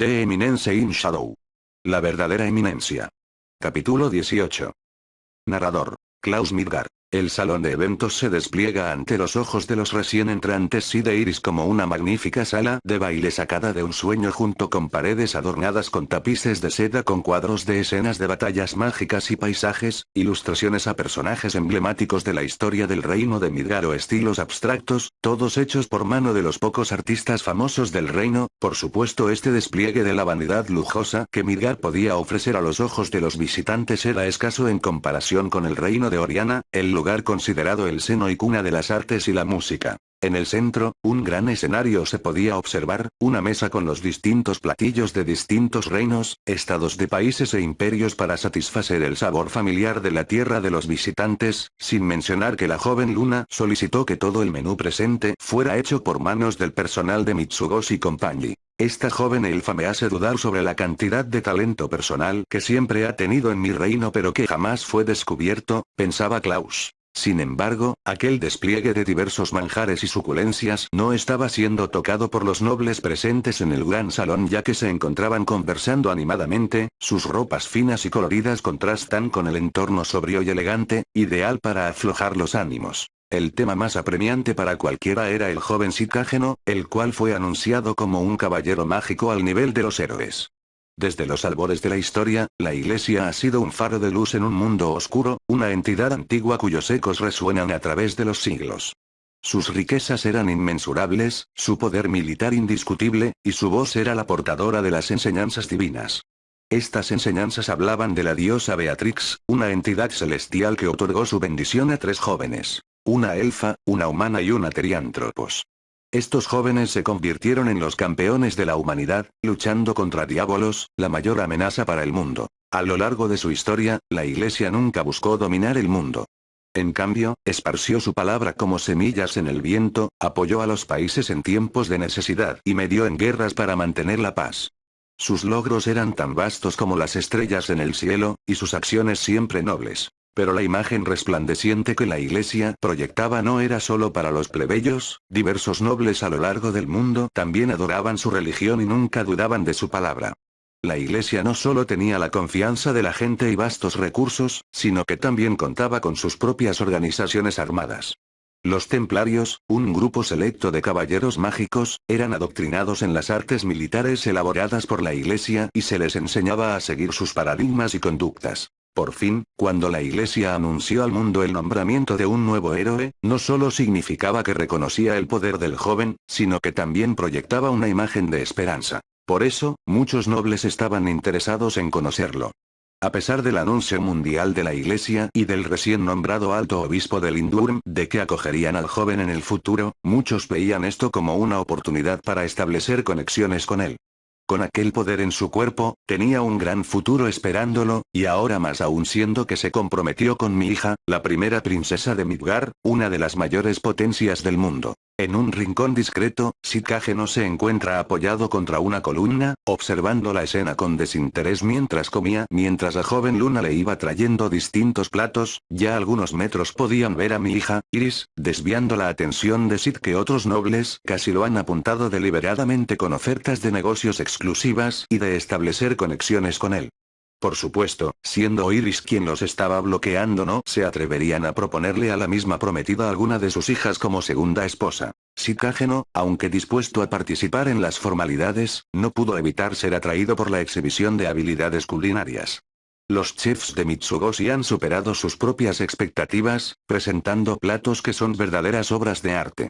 The Eminence in Shadow. La verdadera eminencia. Capítulo 18. Narrador: Klaus Midgard. El salón de eventos se despliega ante los ojos de los recién entrantes y de Iris como una magnífica sala de baile sacada de un sueño junto con paredes adornadas con tapices de seda con cuadros de escenas de batallas mágicas y paisajes, ilustraciones a personajes emblemáticos de la historia del reino de Midgard o estilos abstractos, todos hechos por mano de los pocos artistas famosos del reino. Por supuesto, este despliegue de la vanidad lujosa que Midgard podía ofrecer a los ojos de los visitantes era escaso en comparación con el reino de Oriana, el lugar considerado el seno y cuna de las artes y la música. En el centro, un gran escenario se podía observar, una mesa con los distintos platillos de distintos reinos, estados de países e imperios para satisfacer el sabor familiar de la tierra de los visitantes, sin mencionar que la joven Luna solicitó que todo el menú presente fuera hecho por manos del personal de Mitsugoshi Company. Esta joven elfa me hace dudar sobre la cantidad de talento personal que siempre ha tenido en mi reino pero que jamás fue descubierto, pensaba Klaus. Sin embargo, aquel despliegue de diversos manjares y suculencias no estaba siendo tocado por los nobles presentes en el gran salón ya que se encontraban conversando animadamente, sus ropas finas y coloridas contrastan con el entorno sobrio y elegante, ideal para aflojar los ánimos. El tema más apremiante para cualquiera era el joven Sicágeno, el cual fue anunciado como un caballero mágico al nivel de los héroes. Desde los albores de la historia, la Iglesia ha sido un faro de luz en un mundo oscuro, una entidad antigua cuyos ecos resuenan a través de los siglos. Sus riquezas eran inmensurables, su poder militar indiscutible, y su voz era la portadora de las enseñanzas divinas. Estas enseñanzas hablaban de la diosa Beatrix, una entidad celestial que otorgó su bendición a 3 jóvenes. Una elfa, una humana y una teriántropos. Estos jóvenes se convirtieron en los campeones de la humanidad, luchando contra Diabolos, la mayor amenaza para el mundo. A lo largo de su historia, la Iglesia nunca buscó dominar el mundo. En cambio, esparció su palabra como semillas en el viento, apoyó a los países en tiempos de necesidad y medió en guerras para mantener la paz. Sus logros eran tan vastos como las estrellas en el cielo, y sus acciones siempre nobles. Pero la imagen resplandeciente que la Iglesia proyectaba no era solo para los plebeyos, diversos nobles a lo largo del mundo también adoraban su religión y nunca dudaban de su palabra. La Iglesia no solo tenía la confianza de la gente y vastos recursos, sino que también contaba con sus propias organizaciones armadas. Los templarios, un grupo selecto de caballeros mágicos, eran adoctrinados en las artes militares elaboradas por la Iglesia y se les enseñaba a seguir sus paradigmas y conductas. Por fin, cuando la Iglesia anunció al mundo el nombramiento de un nuevo héroe, no solo significaba que reconocía el poder del joven, sino que también proyectaba una imagen de esperanza. Por eso, muchos nobles estaban interesados en conocerlo. A pesar del anuncio mundial de la Iglesia y del recién nombrado alto obispo de Lindurm de que acogerían al joven en el futuro, muchos veían esto como una oportunidad para establecer conexiones con él. Con aquel poder en su cuerpo, tenía un gran futuro esperándolo, y ahora más aún siendo que se comprometió con mi hija, la primera princesa de Midgard, una de las mayores potencias del mundo. En un rincón discreto, Sicágeno se encuentra apoyado contra una columna, observando la escena con desinterés mientras comía. Mientras la joven Luna le iba trayendo distintos platos, ya a algunos metros podían ver a mi hija, Iris, desviando la atención de Sid que otros nobles casi lo han apuntado deliberadamente con ofertas de negocios exclusivas y de establecer conexiones con él. Por supuesto, siendo Iris quien los estaba bloqueando, no se atreverían a proponerle a la misma prometida alguna de sus hijas como segunda esposa. Sicágeno, aunque dispuesto a participar en las formalidades, no pudo evitar ser atraído por la exhibición de habilidades culinarias. Los chefs de Mitsugoshi han superado sus propias expectativas, presentando platos que son verdaderas obras de arte.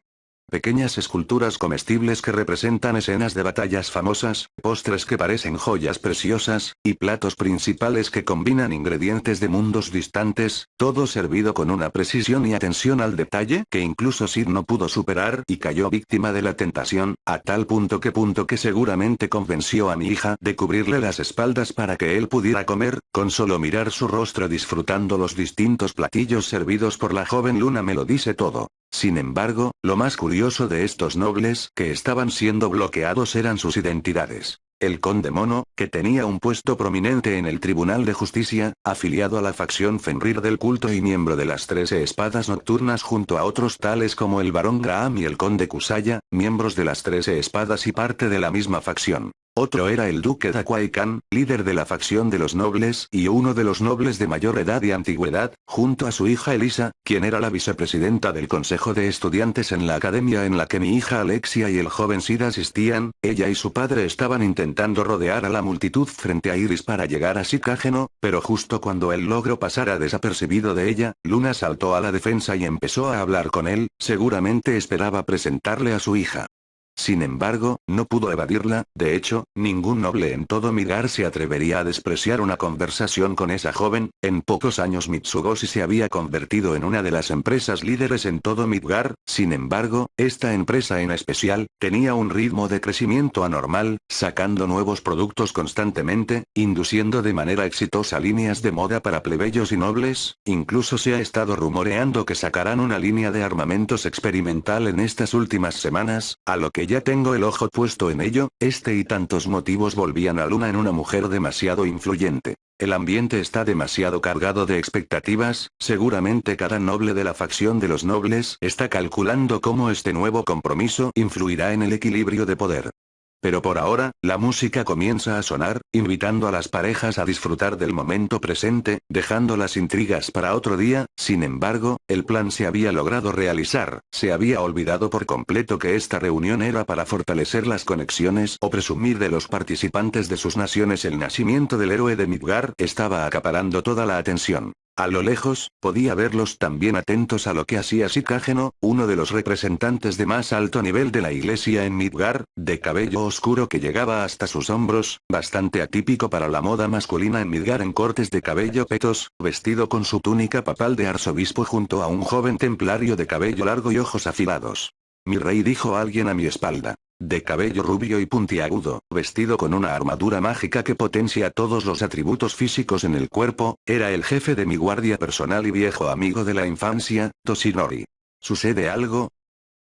Pequeñas esculturas comestibles que representan escenas de batallas famosas, postres que parecen joyas preciosas, y platos principales que combinan ingredientes de mundos distantes, todo servido con una precisión y atención al detalle que incluso Sid no pudo superar y cayó víctima de la tentación, a tal punto que seguramente convenció a mi hija de cubrirle las espaldas para que él pudiera comer, con solo mirar su rostro disfrutando los distintos platillos servidos por la joven Luna me lo dice todo. Sin embargo, lo más curioso de estos nobles que estaban siendo bloqueados eran sus identidades. El conde Mono, que tenía un puesto prominente en el Tribunal de Justicia, afiliado a la facción Fenrir del culto y miembro de las 13 espadas nocturnas junto a otros tales como el barón Graham y el conde Kusaya, miembros de las 13 espadas y parte de la misma facción. Otro era el duque Dakwai Khan, líder de la facción de los nobles y uno de los nobles de mayor edad y antigüedad, junto a su hija Elisa, quien era la vicepresidenta del consejo de estudiantes en la academia en la que mi hija Alexia y el joven Sid asistían. Ella y su padre estaban intentando rodear a la multitud frente a Iris para llegar a Sicágeno, pero justo cuando él logró pasar desapercibido de ella, Luna saltó a la defensa y empezó a hablar con él, seguramente esperaba presentarle a su hija. Sin embargo, no pudo evadirla. De hecho, ningún noble en todo Midgar se atrevería a despreciar una conversación con esa joven. En pocos años Mitsugoshi se había convertido en una de las empresas líderes en todo Midgar. Sin embargo, esta empresa en especial, tenía un ritmo de crecimiento anormal, sacando nuevos productos constantemente, induciendo de manera exitosa líneas de moda para plebeyos y nobles. Incluso se ha estado rumoreando que sacarán una línea de armamentos experimental en estas últimas semanas, a lo que ya tengo el ojo puesto en ello. Este y tantos motivos volvían a Luna en una mujer demasiado influyente. El ambiente está demasiado cargado de expectativas. Seguramente cada noble de la facción de los nobles está calculando cómo este nuevo compromiso influirá en el equilibrio de poder. Pero por ahora, la música comienza a sonar, invitando a las parejas a disfrutar del momento presente, dejando las intrigas para otro día. Sin embargo, el plan se había logrado realizar. Se había olvidado por completo que esta reunión era para fortalecer las conexiones o presumir de los participantes de sus naciones. El nacimiento del héroe de Midgar estaba acaparando toda la atención. A lo lejos, podía verlos también atentos a lo que hacía Sicágeno, uno de los representantes de más alto nivel de la iglesia en Midgar, de cabello oscuro que llegaba hasta sus hombros, bastante atípico para la moda masculina en Midgar, en cortes de cabello petos, vestido con su túnica papal de arzobispo junto a un joven templario de cabello largo y ojos afilados. Mi rey, dijo alguien a mi espalda. De cabello rubio y puntiagudo, vestido con una armadura mágica que potencia todos los atributos físicos en el cuerpo, era el jefe de mi guardia personal y viejo amigo de la infancia, Toshinori. ¿Sucede algo?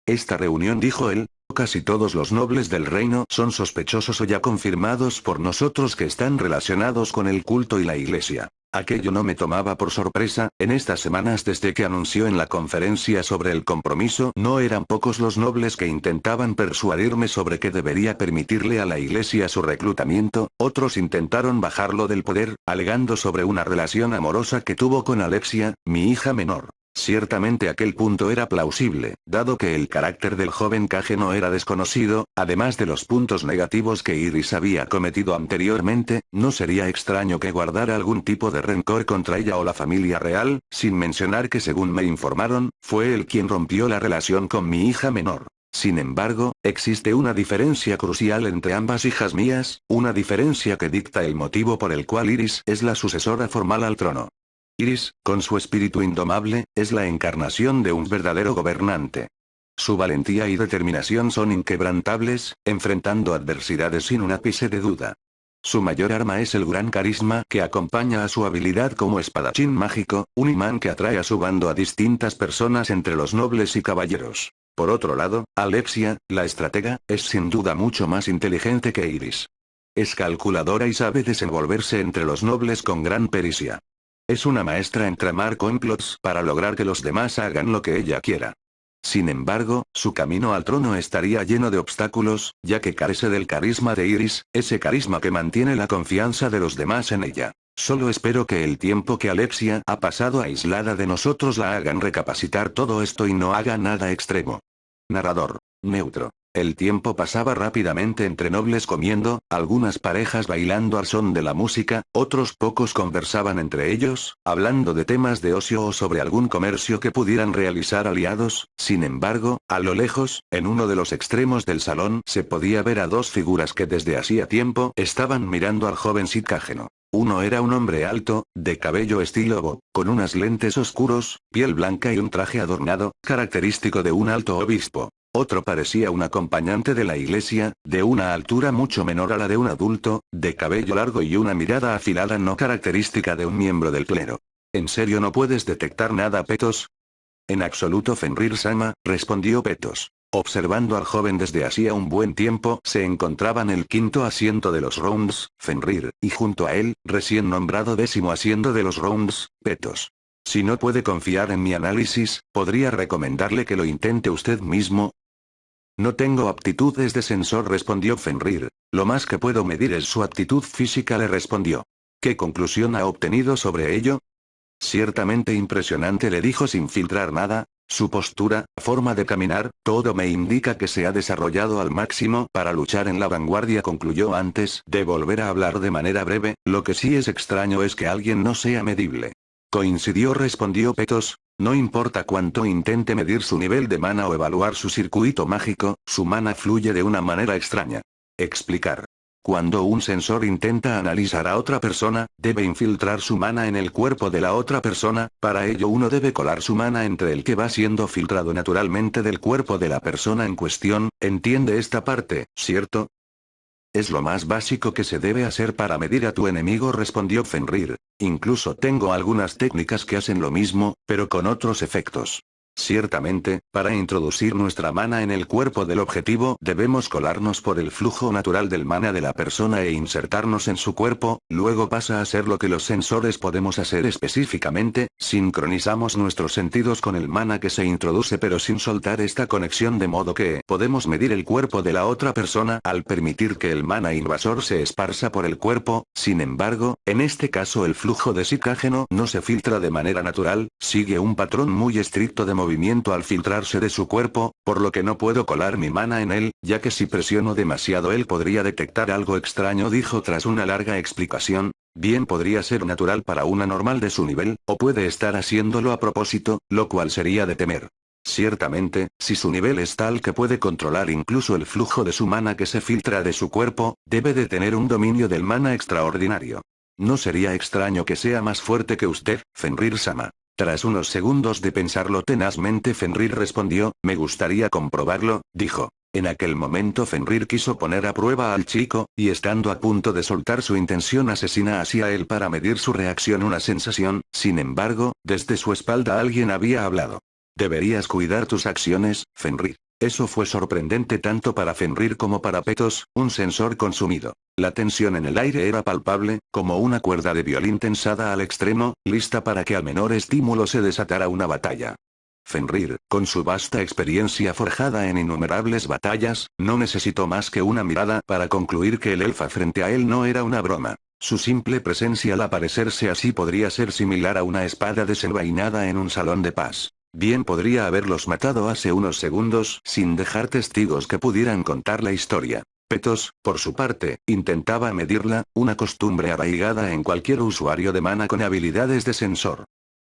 Esta reunión, dijo él, casi todos los nobles del reino son sospechosos o ya confirmados por nosotros que están relacionados con el culto y la iglesia. Aquello no me tomaba por sorpresa. En estas semanas desde que anunció en la conferencia sobre el compromiso, no eran pocos los nobles que intentaban persuadirme sobre que debería permitirle a la iglesia su reclutamiento. Otros intentaron bajarlo del poder, alegando sobre una relación amorosa que tuvo con Alexia, mi hija menor. Ciertamente aquel punto era plausible, dado que el carácter del joven Kage no era desconocido. Además de los puntos negativos que Iris había cometido anteriormente, no sería extraño que guardara algún tipo de rencor contra ella o la familia real, sin mencionar que, según me informaron, fue él quien rompió la relación con mi hija menor. Sin embargo, existe una diferencia crucial entre ambas hijas mías, una diferencia que dicta el motivo por el cual Iris es la sucesora formal al trono. Iris, con su espíritu indomable, es la encarnación de un verdadero gobernante. Su valentía y determinación son inquebrantables, enfrentando adversidades sin un ápice de duda. Su mayor arma es el gran carisma que acompaña a su habilidad como espadachín mágico, un imán que atrae a su bando a distintas personas entre los nobles y caballeros. Por otro lado, Alexia, la estratega, es sin duda mucho más inteligente que Iris. Es calculadora y sabe desenvolverse entre los nobles con gran pericia. Es una maestra en tramar complots para lograr que los demás hagan lo que ella quiera. Sin embargo, su camino al trono estaría lleno de obstáculos, ya que carece del carisma de Iris, ese carisma que mantiene la confianza de los demás en ella. Solo espero que el tiempo que Alexia ha pasado aislada de nosotros la hagan recapacitar todo esto y no haga nada extremo. Narrador. Neutro. El tiempo pasaba rápidamente entre nobles comiendo, algunas parejas bailando al son de la música, otros pocos conversaban entre ellos, hablando de temas de ocio o sobre algún comercio que pudieran realizar aliados. Sin embargo, a lo lejos, en uno de los extremos del salón se podía ver a dos figuras que desde hacía tiempo estaban mirando al joven Sicágeno. Uno era un hombre alto, de cabello estilo Bo, con unas lentes oscuros, piel blanca y un traje adornado, característico de un alto obispo. Otro parecía un acompañante de la iglesia, de una altura mucho menor a la de un adulto, de cabello largo y una mirada afilada no característica de un miembro del clero. ¿En serio no puedes detectar nada, Petos? En absoluto, Fenrir-sama, respondió Petos. Observando al joven desde hacía un buen tiempo, se encontraba en el quinto asiento de los rounds, Fenrir, y junto a él, recién nombrado 10º asiento de los rounds, Petos. Si no puede confiar en mi análisis, ¿podría recomendarle que lo intente usted mismo? No tengo aptitudes de sensor, respondió Fenrir. Lo más que puedo medir es su actitud física, le respondió. ¿Qué conclusión ha obtenido sobre ello? Ciertamente impresionante, le dijo sin filtrar nada. Su postura, forma de caminar, todo me indica que se ha desarrollado al máximo para luchar en la vanguardia, concluyó antes de volver a hablar de manera breve. Lo que sí es extraño es que alguien no sea medible. Coincidió, respondió Petos. No importa cuánto intente medir su nivel de mana o evaluar su circuito mágico, su mana fluye de una manera extraña. Explicar. Cuando un sensor intenta analizar a otra persona, debe infiltrar su mana en el cuerpo de la otra persona. Para ello uno debe colar su mana entre el que va siendo filtrado naturalmente del cuerpo de la persona en cuestión. ¿Entiende esta parte, cierto? Es lo más básico que se debe hacer para medir a tu enemigo, respondió Fenrir. Incluso tengo algunas técnicas que hacen lo mismo, pero con otros efectos. Ciertamente, para introducir nuestra mana en el cuerpo del objetivo debemos colarnos por el flujo natural del mana de la persona e insertarnos en su cuerpo. Luego pasa a ser lo que los sensores podemos hacer específicamente: sincronizamos nuestros sentidos con el mana que se introduce pero sin soltar esta conexión, de modo que podemos medir el cuerpo de la otra persona al permitir que el mana invasor se esparza por el cuerpo. Sin embargo, en este caso el flujo de psicágeno no se filtra de manera natural, sigue un patrón muy estricto de movimiento al filtrarse de su cuerpo, por lo que no puedo colar mi mana en él, ya que si presiono demasiado él podría detectar algo extraño, dijo tras una larga explicación. Bien podría ser natural para una normal de su nivel, o puede estar haciéndolo a propósito, lo cual sería de temer. Ciertamente, si su nivel es tal que puede controlar incluso el flujo de su mana que se filtra de su cuerpo, debe de tener un dominio del mana extraordinario. No sería extraño que sea más fuerte que usted, Fenrir-sama. Tras unos segundos de pensarlo tenazmente, Fenrir respondió. Me gustaría comprobarlo, dijo. En aquel momento Fenrir quiso poner a prueba al chico, y estando a punto de soltar su intención asesina hacia él para medir su reacción, una sensación. Sin embargo, desde su espalda alguien había hablado. Deberías cuidar tus acciones, Fenrir. Eso fue sorprendente tanto para Fenrir como para Petos, un sensor consumido. La tensión en el aire era palpable, como una cuerda de violín tensada al extremo, lista para que al menor estímulo se desatara una batalla. Fenrir, con su vasta experiencia forjada en innumerables batallas, no necesitó más que una mirada para concluir que el elfa frente a él no era una broma. Su simple presencia al aparecerse así podría ser similar a una espada desenvainada en un salón de paz. Bien podría haberlos matado hace unos segundos sin dejar testigos que pudieran contar la historia. Petos, por su parte, intentaba medirla, una costumbre arraigada en cualquier usuario de mana con habilidades de sensor.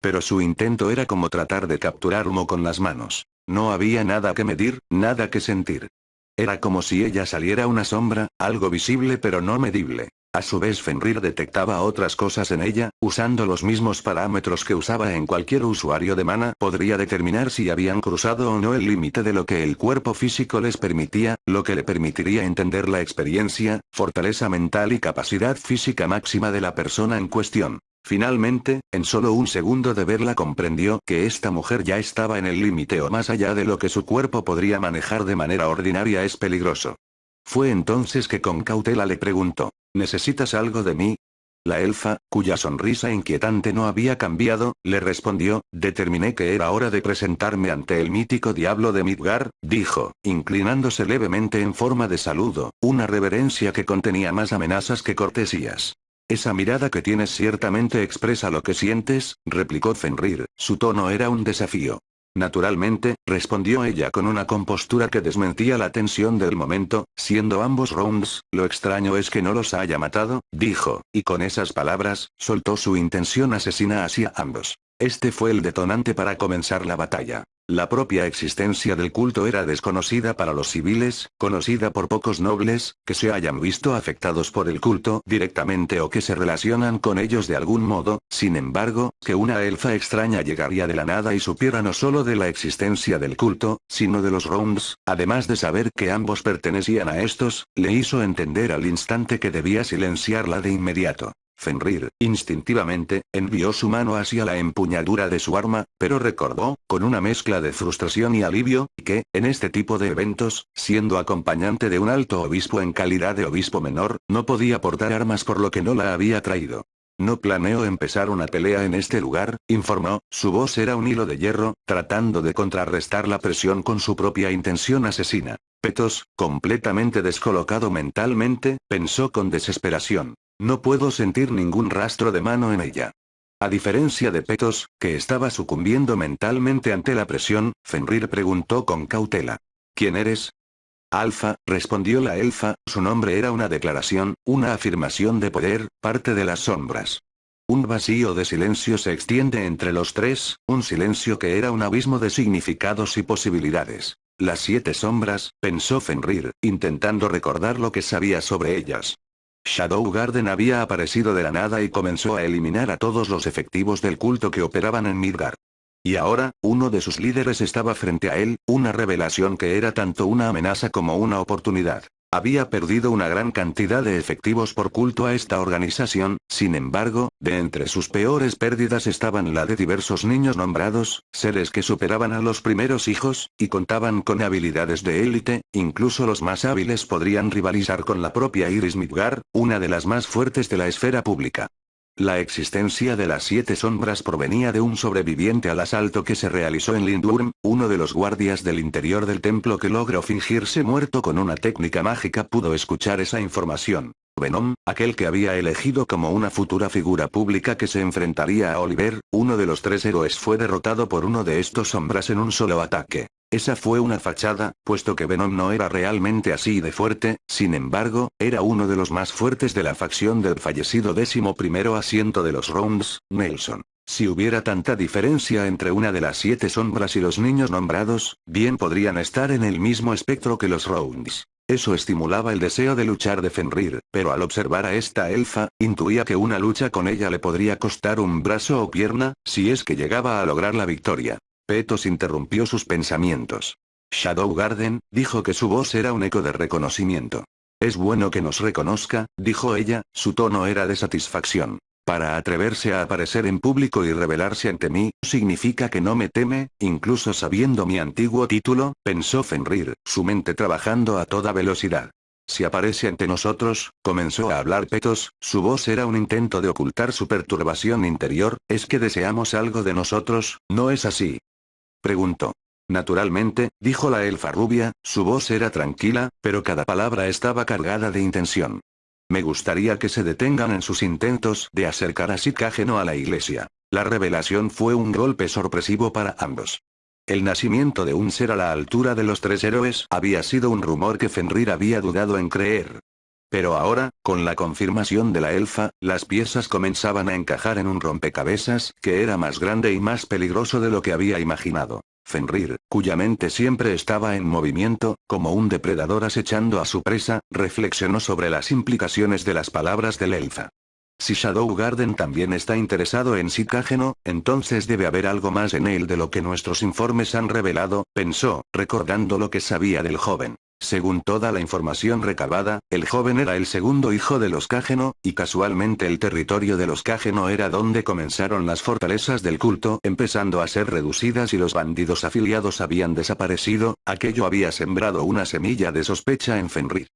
Pero su intento era como tratar de capturar humo con las manos. No había nada que medir, nada que sentir. Era como si ella saliera una sombra, algo visible pero no medible. A su vez Fenrir detectaba otras cosas en ella, usando los mismos parámetros que usaba en cualquier usuario de mana, podría determinar si habían cruzado o no el límite de lo que el cuerpo físico les permitía, lo que le permitiría entender la experiencia, fortaleza mental y capacidad física máxima de la persona en cuestión. Finalmente, en solo un segundo de verla comprendió que esta mujer ya estaba en el límite o más allá de lo que su cuerpo podría manejar de manera ordinaria. Es peligroso. Fue entonces que con cautela le preguntó, ¿necesitas algo de mí? La elfa, cuya sonrisa inquietante no había cambiado, le respondió, determiné que era hora de presentarme ante el mítico diablo de Midgar, dijo, inclinándose levemente en forma de saludo, una reverencia que contenía más amenazas que cortesías. Esa mirada que tienes ciertamente expresa lo que sientes, replicó Fenrir, su tono era un desafío. Naturalmente, respondió ella con una compostura que desmentía la tensión del momento, siendo ambos rounds, lo extraño es que no los haya matado, dijo, y con esas palabras, soltó su intención asesina hacia ambos. Este fue el detonante para comenzar la batalla. La propia existencia del culto era desconocida para los civiles, conocida por pocos nobles, que se hayan visto afectados por el culto directamente o que se relacionan con ellos de algún modo. Sin embargo, que una elfa extraña llegaría de la nada y supiera no solo de la existencia del culto, sino de los rounds, además de saber que ambos pertenecían a estos, le hizo entender al instante que debía silenciarla de inmediato. Fenrir, instintivamente, envió su mano hacia la empuñadura de su arma, pero recordó, con una mezcla de frustración y alivio, que, en este tipo de eventos, siendo acompañante de un alto obispo en calidad de obispo menor, no podía portar armas por lo que no la había traído. No planeo empezar una pelea en este lugar, informó, su voz era un hilo de hierro, tratando de contrarrestar la presión con su propia intención asesina. Petos, completamente descolocado mentalmente, pensó con desesperación. No puedo sentir ningún rastro de mano en ella. A diferencia de Petos, que estaba sucumbiendo mentalmente ante la presión, Fenrir preguntó con cautela. ¿Quién eres? Alfa, respondió la elfa, su nombre era una declaración, una afirmación de poder, parte de las sombras. Un vacío de silencio se extiende entre los tres, un silencio que era un abismo de significados y posibilidades. Las 7 sombras, pensó Fenrir, intentando recordar lo que sabía sobre ellas. Shadow Garden había aparecido de la nada y comenzó a eliminar a todos los efectivos del culto que operaban en Midgard. Y ahora, uno de sus líderes estaba frente a él, una revelación que era tanto una amenaza como una oportunidad. Había perdido una gran cantidad de efectivos por culto a esta organización, sin embargo, de entre sus peores pérdidas estaban la de diversos niños nombrados, seres que superaban a los primeros hijos, y contaban con habilidades de élite, incluso los más hábiles podrían rivalizar con la propia Iris Midgard, una de las más fuertes de la esfera pública. La existencia de las 7 sombras provenía de un sobreviviente al asalto que se realizó en Lindwurm, uno de los guardias del interior del templo que logró fingirse muerto con una técnica mágica pudo escuchar esa información. Venom, aquel que había elegido como una futura figura pública que se enfrentaría a Oliver, uno de los 3 héroes fue derrotado por uno de estos sombras en un solo ataque. Esa fue una fachada, puesto que Venom no era realmente así de fuerte, sin embargo, era uno de los más fuertes de la facción del fallecido 11º asiento de los Rounds, Nelson. Si hubiera tanta diferencia entre una de las 7 sombras y los niños nombrados, bien podrían estar en el mismo espectro que los Rounds. Eso estimulaba el deseo de luchar de Fenrir, pero al observar a esta elfa, intuía que una lucha con ella le podría costar un brazo o pierna, si es que llegaba a lograr la victoria. Petos interrumpió sus pensamientos. Shadow Garden, dijo que su voz era un eco de reconocimiento. Es bueno que nos reconozca, dijo ella, su tono era de satisfacción. Para atreverse a aparecer en público y revelarse ante mí, significa que no me teme, incluso sabiendo mi antiguo título, pensó Fenrir, su mente trabajando a toda velocidad. Si aparece ante nosotros, comenzó a hablar Petos, su voz era un intento de ocultar su perturbación interior, es que deseamos algo de nosotros, ¿no es así? Preguntó. Naturalmente, dijo la elfa rubia, su voz era tranquila, pero cada palabra estaba cargada de intención. Me gustaría que se detengan en sus intentos de acercar a Sicágeno a la iglesia. La revelación fue un golpe sorpresivo para ambos. El nacimiento de un ser a la altura de los 3 héroes había sido un rumor que Fenrir había dudado en creer. Pero ahora, con la confirmación de la elfa, las piezas comenzaban a encajar en un rompecabezas, que era más grande y más peligroso de lo que había imaginado. Fenrir, cuya mente siempre estaba en movimiento, como un depredador acechando a su presa, reflexionó sobre las implicaciones de las palabras del elfa. Si Shadow Garden también está interesado en Sicágeno, entonces debe haber algo más en él de lo que nuestros informes han revelado, pensó, recordando lo que sabía del joven. Según toda la información recabada, el joven era el segundo hijo de los Cágeno, y casualmente el territorio de los Cágeno era donde comenzaron las fortalezas del culto empezando a ser reducidas y los bandidos afiliados habían desaparecido, aquello había sembrado una semilla de sospecha en Fenrir.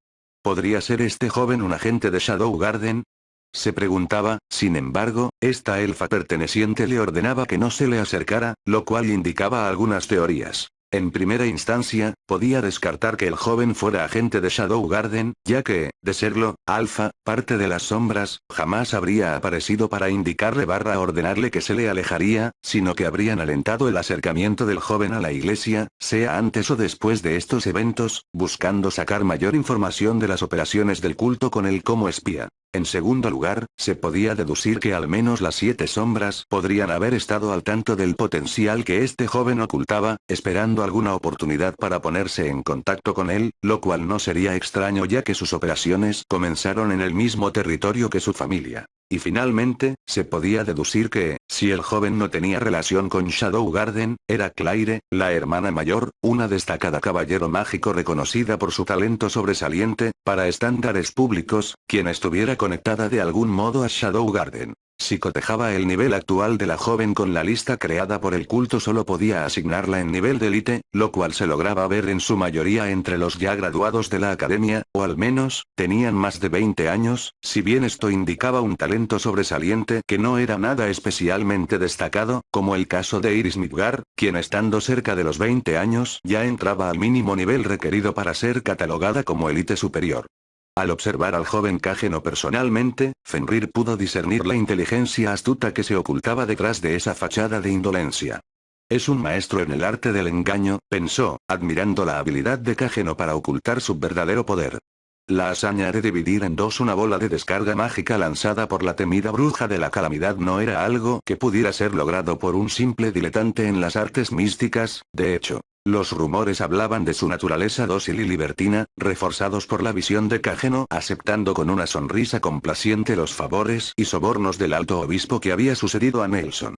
¿Podría ser este joven un agente de Shadow Garden? Se preguntaba, sin embargo, esta elfa perteneciente le ordenaba que no se le acercara, lo cual indicaba algunas teorías. En primera instancia, podía descartar que el joven fuera agente de Shadow Garden, ya que, de serlo, Alpha, parte de las sombras, jamás habría aparecido para indicarle / ordenarle que se le alejaría, sino que habrían alentado el acercamiento del joven a la iglesia, sea antes o después de estos eventos, buscando sacar mayor información de las operaciones del culto con él como espía. En segundo lugar, se podía deducir que al menos las 7 sombras podrían haber estado al tanto del potencial que este joven ocultaba, esperando alguna oportunidad para ponerse en contacto con él, lo cual no sería extraño ya que sus operaciones comenzaron en el mismo territorio que su familia. Y finalmente, se podía deducir que, si el joven no tenía relación con Shadow Garden, era Claire, la hermana mayor, una destacada caballero mágico reconocida por su talento sobresaliente, para estándares públicos, quien estuviera conectada de algún modo a Shadow Garden. Si cotejaba el nivel actual de la joven con la lista creada por el culto, solo podía asignarla en nivel de élite, lo cual se lograba ver en su mayoría entre los ya graduados de la academia, o al menos, tenían más de 20 años, si bien esto indicaba un talento sobresaliente que no era nada especialmente destacado, como el caso de Iris Midgar, quien estando cerca de los 20 años ya entraba al mínimo nivel requerido para ser catalogada como élite superior. Al observar al joven Kageno personalmente, Fenrir pudo discernir la inteligencia astuta que se ocultaba detrás de esa fachada de indolencia. Es un maestro en el arte del engaño, pensó, admirando la habilidad de Kageno para ocultar su verdadero poder. La hazaña de dividir en dos una bola de descarga mágica lanzada por la temida bruja de la calamidad no era algo que pudiera ser logrado por un simple diletante en las artes místicas, de hecho. Los rumores hablaban de su naturaleza dócil y libertina, reforzados por la visión de Kageno aceptando con una sonrisa complaciente los favores y sobornos del alto obispo que había sucedido a Nelson.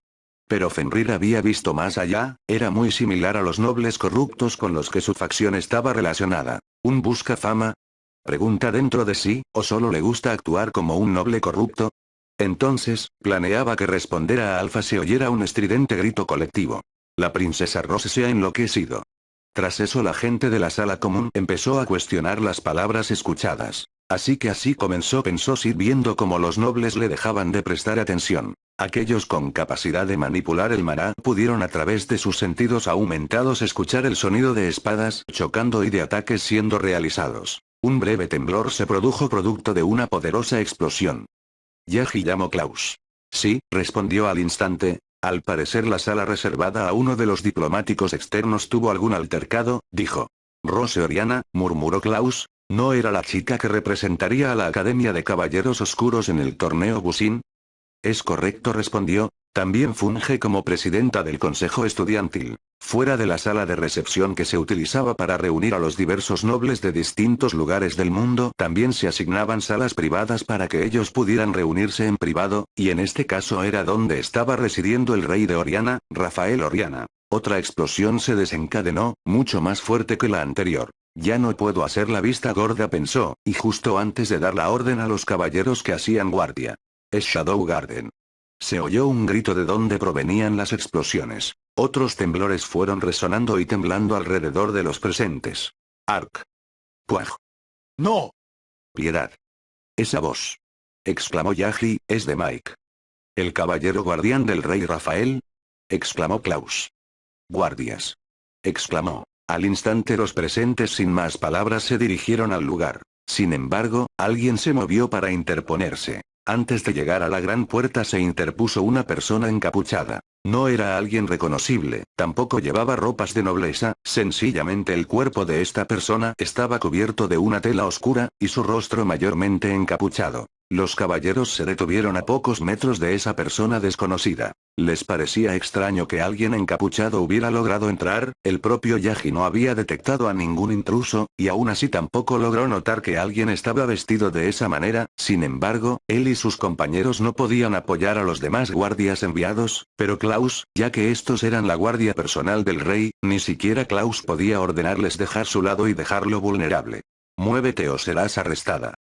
Pero Fenrir había visto más allá, era muy similar a los nobles corruptos con los que su facción estaba relacionada. ¿Un busca fama? Pregunta dentro de sí, ¿o solo le gusta actuar como un noble corrupto? Entonces, planeaba que respondera a Alfa se oyera un estridente grito colectivo. La princesa Rose se ha enloquecido. Tras eso la gente de la sala común empezó a cuestionar las palabras escuchadas. Así comenzó, pensó Sid viendo cómo los nobles le dejaban de prestar atención. Aquellos con capacidad de manipular el maná pudieron a través de sus sentidos aumentados escuchar el sonido de espadas chocando y de ataques siendo realizados. Un breve temblor se produjo producto de una poderosa explosión. Yaji llamó Klaus. Sí, respondió al instante. Al parecer la sala reservada a uno de los diplomáticos externos tuvo algún altercado, dijo. Rose Oriana, murmuró Klaus, ¿no era la chica que representaría a la Academia de Caballeros Oscuros en el torneo Busin? Es correcto, respondió, también funge como presidenta del consejo estudiantil. Fuera de la sala de recepción que se utilizaba para reunir a los diversos nobles de distintos lugares del mundo, también se asignaban salas privadas para que ellos pudieran reunirse en privado, y en este caso era donde estaba residiendo el rey de Oriana, Rafael Oriana. Otra explosión se desencadenó, mucho más fuerte que la anterior. Ya no puedo hacer la vista gorda, pensó, y justo antes de dar la orden a los caballeros que hacían guardia. Es Shadow Garden. Se oyó un grito de donde provenían las explosiones. Otros temblores fueron resonando y temblando alrededor de los presentes. Ark. Puaj. ¡No! Piedad. Esa voz. Exclamó Yaji, es de Mike. ¿El caballero guardián del rey Rafael? Exclamó Klaus. Guardias. Exclamó. Al instante los presentes sin más palabras se dirigieron al lugar. Sin embargo, alguien se movió para interponerse. Antes de llegar a la gran puerta se interpuso una persona encapuchada. No era alguien reconocible, tampoco llevaba ropas de nobleza, sencillamente el cuerpo de esta persona estaba cubierto de una tela oscura, y su rostro mayormente encapuchado. Los caballeros se detuvieron a pocos metros de esa persona desconocida. Les parecía extraño que alguien encapuchado hubiera logrado entrar, el propio Yaji no había detectado a ningún intruso, y aún así tampoco logró notar que alguien estaba vestido de esa manera, sin embargo, él y sus compañeros no podían apoyar a los demás guardias enviados, pero Klaus, ya que estos eran la guardia personal del rey, ni siquiera Klaus podía ordenarles dejar su lado y dejarlo vulnerable. Muévete o serás arrestada.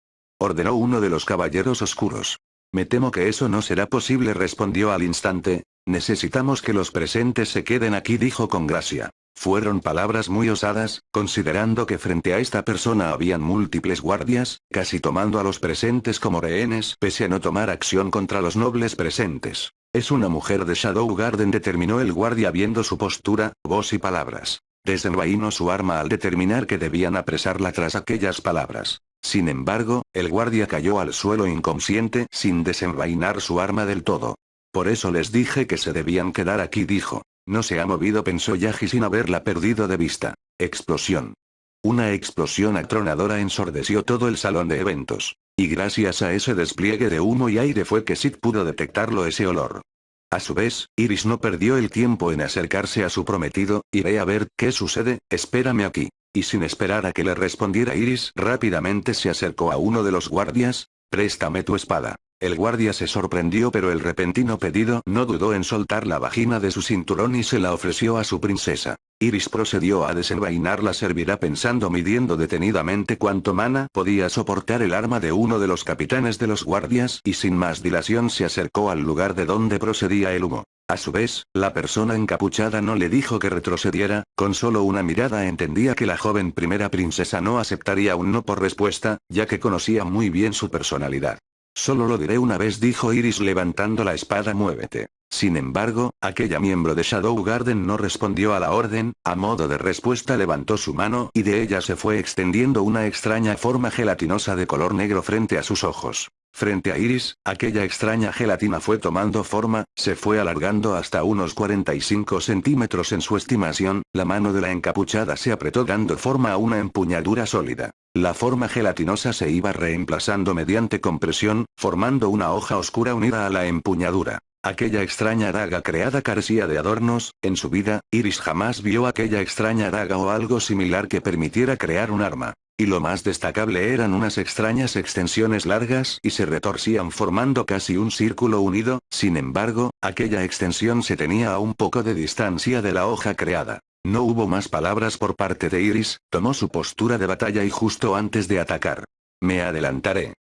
Ordenó uno de los caballeros oscuros. Me temo que eso no será posible, respondió al instante. Necesitamos que los presentes se queden aquí, dijo con gracia. Fueron palabras muy osadas, considerando que frente a esta persona habían múltiples guardias, casi tomando a los presentes como rehenes, pese a no tomar acción contra los nobles presentes. Es una mujer de Shadow Garden, determinó el guardia viendo su postura, voz y palabras. Desenvainó su arma al determinar que debían apresarla tras aquellas palabras. Sin embargo, el guardia cayó al suelo inconsciente sin desenvainar su arma del todo. Por eso les dije que se debían quedar aquí, dijo. No se ha movido, pensó Yaji sin haberla perdido de vista. Explosión. Una explosión atronadora ensordeció todo el salón de eventos. Y gracias a ese despliegue de humo y aire fue que Sid pudo detectarlo, ese olor. A su vez, Iris no perdió el tiempo en acercarse a su prometido, iré a ver qué sucede, espérame aquí. Y sin esperar a que le respondiera Iris, rápidamente se acercó a uno de los guardias. Préstame tu espada. El guardia se sorprendió, pero el repentino pedido no dudó en soltar la vagina de su cinturón y se la ofreció a su princesa. Iris procedió a desenvainar la servirá pensando midiendo detenidamente cuánto mana podía soportar el arma de uno de los capitanes de los guardias y sin más dilación se acercó al lugar de donde procedía el humo. A su vez, la persona encapuchada no le dijo que retrocediera, con solo una mirada entendía que la joven primera princesa no aceptaría un no por respuesta, ya que conocía muy bien su personalidad. Solo lo diré una vez dijo Iris levantando la espada muévete. Sin embargo, aquella miembro de Shadow Garden no respondió a la orden, a modo de respuesta levantó su mano y de ella se fue extendiendo una extraña forma gelatinosa de color negro frente a sus ojos. Frente a Iris, aquella extraña gelatina fue tomando forma, se fue alargando hasta unos 45 centímetros en su estimación, la mano de la encapuchada se apretó dando forma a una empuñadura sólida. La forma gelatinosa se iba reemplazando mediante compresión, formando una hoja oscura unida a la empuñadura. Aquella extraña daga creada carecía de adornos, en su vida, Iris jamás vio aquella extraña daga o algo similar que permitiera crear un arma. Y lo más destacable eran unas extrañas extensiones largas y se retorcían formando casi un círculo unido, sin embargo, aquella extensión se tenía a un poco de distancia de la hoja creada. No hubo más palabras por parte de Iris, tomó su postura de batalla y justo antes de atacar. Me adelantaré.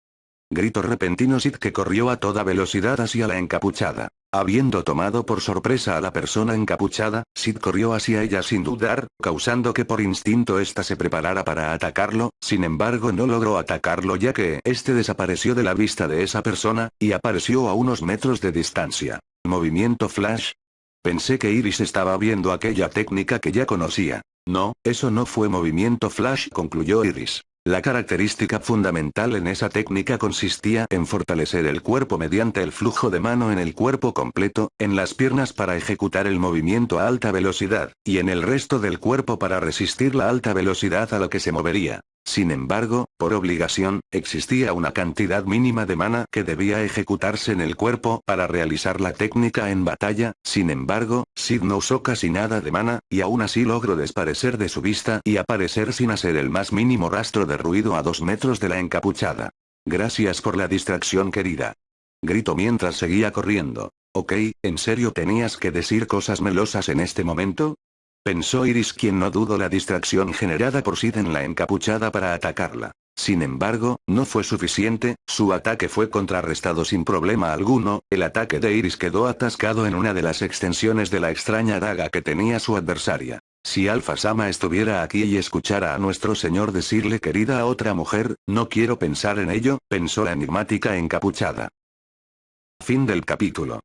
Grito repentino Sid que corrió a toda velocidad hacia la encapuchada. Habiendo tomado por sorpresa a la persona encapuchada, Sid corrió hacia ella sin dudar, causando que por instinto ésta se preparara para atacarlo, sin embargo no logró atacarlo ya que éste desapareció de la vista de esa persona, y apareció a unos metros de distancia. ¿Movimiento flash? Pensé que Iris estaba viendo aquella técnica que ya conocía. No, eso no fue movimiento flash concluyó Iris. La característica fundamental en esa técnica consistía en fortalecer el cuerpo mediante el flujo de mano en el cuerpo completo, en las piernas para ejecutar el movimiento a alta velocidad, y en el resto del cuerpo para resistir la alta velocidad a la que se movería. Sin embargo, por obligación, existía una cantidad mínima de mana que debía ejecutarse en el cuerpo para realizar la técnica en batalla, sin embargo, Sid no usó casi nada de mana, y aún así logró desaparecer de su vista y aparecer sin hacer el más mínimo rastro de ruido a 2 metros de la encapuchada. Gracias por la distracción querida. Gritó mientras seguía corriendo. Ok, ¿en serio tenías que decir cosas melosas en este momento? Pensó Iris quien no dudó la distracción generada por Sid en la encapuchada para atacarla. Sin embargo, no fue suficiente, su ataque fue contrarrestado sin problema alguno, el ataque de Iris quedó atascado en una de las extensiones de la extraña daga que tenía su adversaria. Si Alpha Sama estuviera aquí y escuchara a nuestro señor decirle querida a otra mujer, no quiero pensar en ello, pensó la enigmática encapuchada. Fin del capítulo.